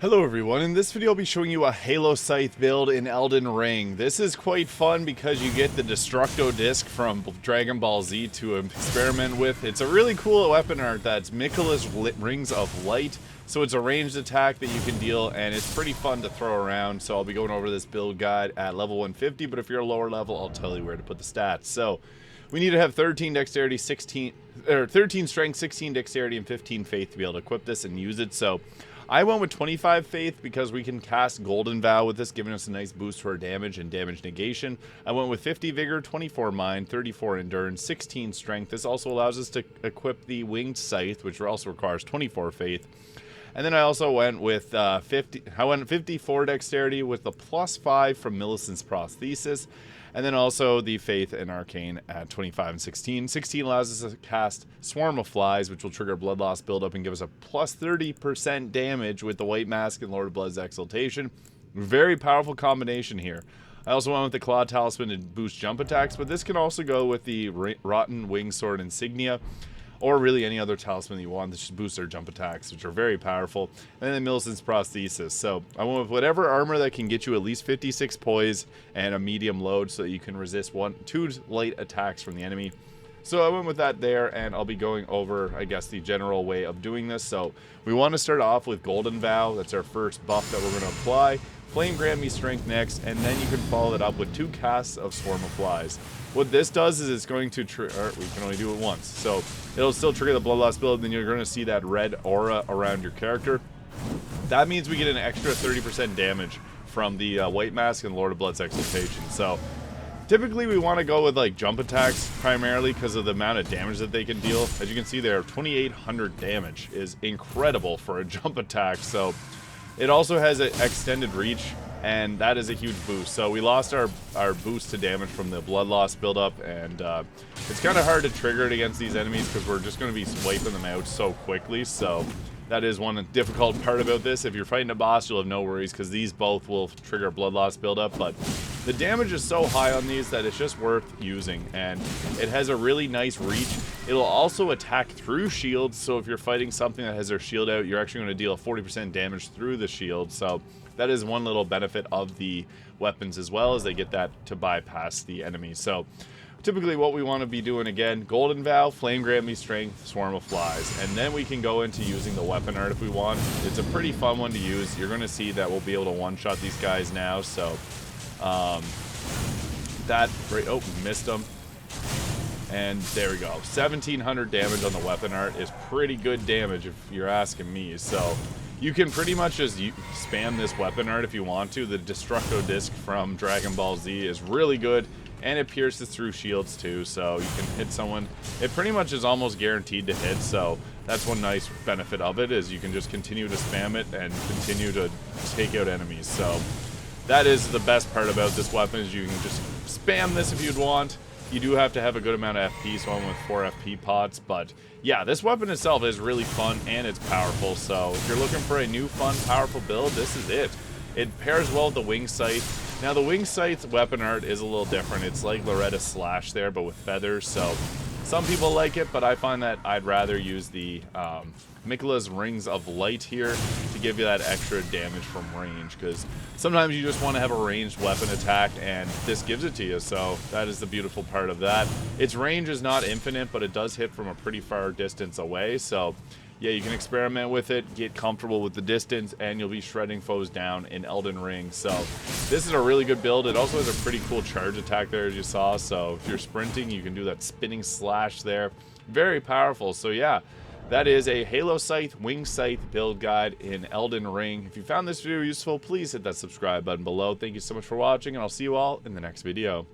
Hello everyone, in this video I'll be showing you a Halo Scythe build in Elden Ring. This is quite fun because you get the Destructo disc from Dragon Ball Z to experiment with. It's a really cool weapon art that's Miquella's Rings of Light, so it's a ranged attack that you can deal and it's pretty fun to throw around. So I'll be going over this build guide at level 150, but if you're a lower level I'll tell you where to put the stats. So we need to have 13 dexterity, 13 strength, 16 dexterity, and 15 faith to be able to equip this and use it. So I went with 25 faith because we can cast Golden Vow with this, giving us a nice boost to our damage and damage negation. I went with 50 vigor, 24 mind, 34 endurance, 16 strength. This also allows us to equip the winged scythe, which also requires 24 faith. And then I also went with 54 dexterity with the +5 from Millicent's prosthesis. And then also the Faith and Arcane at 25 and 16. 16 allows us to cast Swarm of Flies, which will trigger Blood Loss buildup and give us a +30% damage with the White Mask and Lord of Blood's Exaltation. Very powerful combination here. I also went with the Claw Talisman to boost jump attacks, but this can also go with the Rotten Wing Sword Insignia, or really any other talisman that you want that just boosts their jump attacks, which are very powerful. And then Millicent's prosthesis. So I went with whatever armor that can get you at least 56 poise and a medium load so that you can resist 2 light attacks from the enemy. So I went with that there, and I'll be going over, I guess, the general way of doing this. So we want to start off with Golden Vow. That's our first buff that we're going to apply. Flame grant me strength next, and then you can follow it up with 2 casts of Swarm of Flies. What this does is it's going to we can only do it once, so it'll still trigger the Blood Loss build, and then you're going to see that red aura around your character. That means we get an extra 30% damage from the White Mask and Lord of Blood's Exaltation. So typically we want to go with like jump attacks primarily because of the amount of damage that they can deal. As you can see there, 2800 damage is incredible for a jump attack. So it also has an extended reach, and that is a huge boost. So we lost our boost to damage from the Blood Loss buildup, and it's kind of hard to trigger it against these enemies because we're just going to be wiping them out so quickly. So that is one difficult part about this. If you're fighting a boss, you'll have no worries because these both will trigger Blood Loss buildup, but the damage is so high on these that it's just worth using, and it has a really nice reach. It'll also attack through shields, so if you're fighting something that has their shield out, you're actually going to deal 40% damage through the shield. So that is one little benefit of the weapons as well, as they get that to bypass the enemy. So typically what we want to be doing, again, Golden Vow, Flame Grant Me Strength, Swarm of Flies, and then we can go into using the weapon art if we want. It's a pretty fun one to use. You're going to see that we'll be able to one-shot these guys now, so missed them. And there we go. 1700 damage on the weapon art is pretty good damage if you're asking me. So you can pretty much just spam this weapon art if you want to. The Destructo disc from Dragon Ball Z is really good, and it pierces through shields too, so you can hit someone. It pretty much is almost guaranteed to hit, so that's one nice benefit of it, is you can just continue to spam it and continue to take out enemies. So that is the best part about this weapon, is you can just spam this if you'd want. You do have to have a good amount of FP, so I'm with 4 FP pots, but yeah, this weapon itself is really fun and it's powerful. So if you're looking for a new, fun, powerful build, this is it. It pairs well with the Wing Scythe. Now the Wing Scythe weapon art is a little different. It's like Loretta's Slash there, but with feathers. So some people like it, but I find that I'd rather use the Miquella's Rings of Light here to give you that extra damage from range, because sometimes you just want to have a ranged weapon attack, and this gives it to you. So that is the beautiful part of that. Its range is not infinite, but it does hit from a pretty far distance away. So yeah, you can experiment with it, get comfortable with the distance, and you'll be shredding foes down in Elden Ring. So this is a really good build. It also has a pretty cool charge attack there, as you saw. So if you're sprinting, you can do that spinning slash there. Very powerful. So yeah, that is a Halo Scythe Wing Scythe build guide in Elden Ring. If you found this video useful, please hit that subscribe button below. Thank you so much for watching, and I'll see you all in the next video.